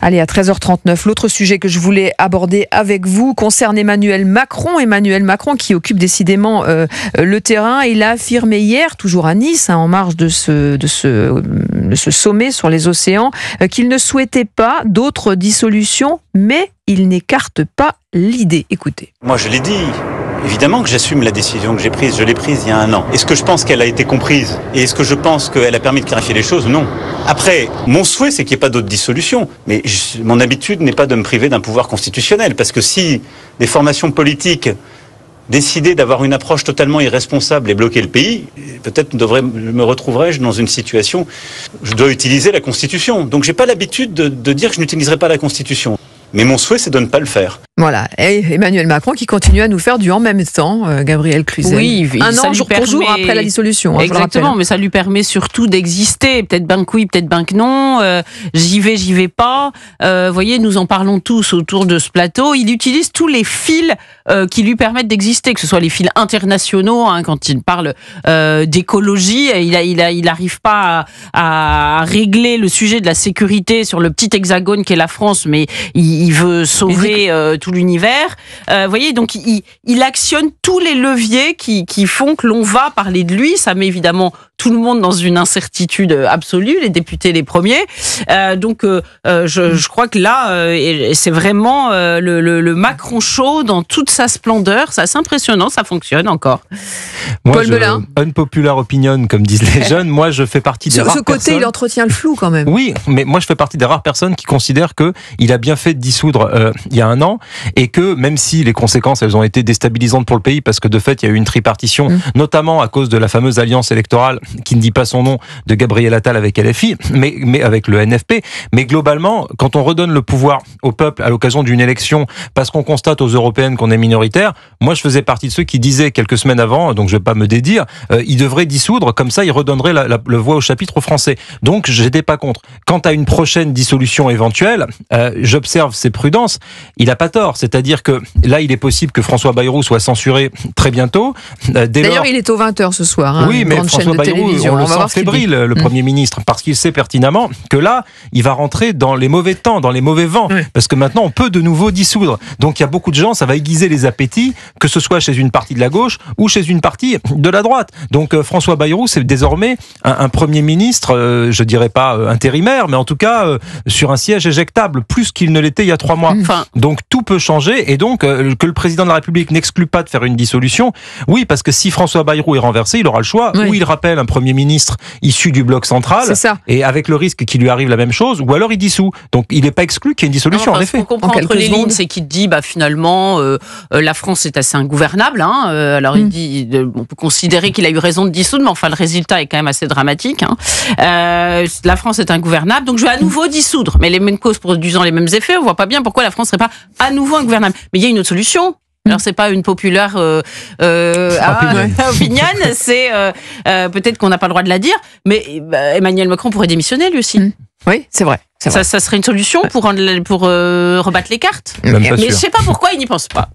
Allez, à 13h39, l'autre sujet que je voulais aborder avec vous concerne Emmanuel Macron. Emmanuel Macron qui occupe décidément le terrain. Il a affirmé hier, toujours à Nice, en marge de ce sommet sur les océans, qu'il ne souhaitait pas d'autres dissolutions, mais il n'écarte pas l'idée. Écoutez. Moi, je l'ai dit. Évidemment que j'assume la décision que j'ai prise. Je l'ai prise il y a un an. Est-ce que je pense qu'elle a été comprise? Et est-ce que je pense qu'elle a permis de clarifier les choses? Non. Après, mon souhait, c'est qu'il n'y ait pas d'autres dissolutions. Mais mon habitude n'est pas de me priver d'un pouvoir constitutionnel. Parce que si des formations politiques décidaient d'avoir une approche totalement irresponsable et bloquer le pays, peut-être me retrouverais-je dans une situation où je dois utiliser la Constitution. Donc j'ai pas l'habitude de dire que je n'utiliserai pas la Constitution. Mais mon souhait, c'est de ne pas le faire. Voilà, et Emmanuel Macron qui continue à nous faire du en même temps, Gabriel Cluzel. Oui, un an jour pour jour après la dissolution. Exactement, mais ça lui permet surtout d'exister. Peut-être ben que oui, peut-être ben que non. J'y vais pas. Vous voyez, nous en parlons tous autour de ce plateau. Il utilise tous les fils qui lui permettent d'exister, que ce soit les fils internationaux, quand il parle d'écologie. Il arrive pas à régler le sujet de la sécurité sur le petit hexagone qu'est la France, mais il veut sauver tout l'univers. Vous voyez, donc il actionne tous les leviers qui font que l'on va parler de lui. Ça met évidemment tout le monde dans une incertitude absolue, les députés les premiers. Donc je crois que là, c'est vraiment le Macron show dans toute sa splendeur. C'est assez impressionnant, ça fonctionne encore. Moi, Paul Melun. Unpopular opinion, comme disent les jeunes. Moi, je fais partie des rares personnes... Ce côté, il entretient le flou quand même. Oui, mais moi, je fais partie des rares personnes qui considèrent qu'il a bien fait de dissoudre il y a un an, et que même si les conséquences, elles ont été déstabilisantes pour le pays, parce que de fait, il y a eu une tripartition, notamment à cause de la fameuse alliance électorale, qui ne dit pas son nom, de Gabriel Attal avec LFI, mais avec le NFP. Mais globalement, quand on redonne le pouvoir au peuple à l'occasion d'une élection, parce qu'on constate aux européennes qu'on est minoritaire, moi, je faisais partie de ceux qui disaient quelques semaines avant, donc je vais pas me dédire, il devrait dissoudre, comme ça, il redonnerait le voix au chapitre aux Français. Donc, j'étais pas contre. Quant à une prochaine dissolution éventuelle, j'observe ses prudences. Il a pas tort. C'est-à-dire que là, il est possible que François Bayrou soit censuré très bientôt. D'ailleurs, il est aux 20h ce soir. Oui, mais François Bayrou, on le sent fébrile, le Premier ministre, parce qu'il sait pertinemment que là, il va rentrer dans les mauvais temps, dans les mauvais vents, parce que maintenant, on peut de nouveau dissoudre. Donc, il y a beaucoup de gens, ça va aiguiser les appétits, que ce soit chez une partie de la gauche ou chez une partie de la droite. Donc, François Bayrou, c'est désormais un Premier ministre, je dirais pas intérimaire, mais en tout cas, sur un siège éjectable, plus qu'il ne l'était il y a 3 mois. Donc, tout peut changer, et donc, que le président de la République n'exclut pas de faire une dissolution, oui, parce que si François Bayrou est renversé, il aura le choix, ou il rappelle un Premier ministre issu du bloc central, et avec le risque qu'il lui arrive la même chose, ou alors il dissout. Donc, il n'est pas exclu qu'il y ait une dissolution, en effet. Ce qu'on comprend entre les lignes, c'est qu'il dit, finalement, la France est assez ingouvernable. Alors, il dit, on peut considérer qu'il a eu raison de dissoudre, mais enfin, le résultat est quand même assez dramatique. La France est ingouvernable, donc je vais à nouveau dissoudre. Mais les mêmes causes produisant les mêmes effets, on voit pas bien pourquoi la France serait pas à nouveau ingouvernable. Mais il y a une autre solution. Alors c'est pas une populaire opinion, c'est peut-être qu'on n'a pas le droit de la dire, mais Emmanuel Macron pourrait démissionner lui aussi. Oui, c'est vrai. Ça serait une solution pour rebattre les cartes. Mais je sais pas pourquoi il n'y pense pas.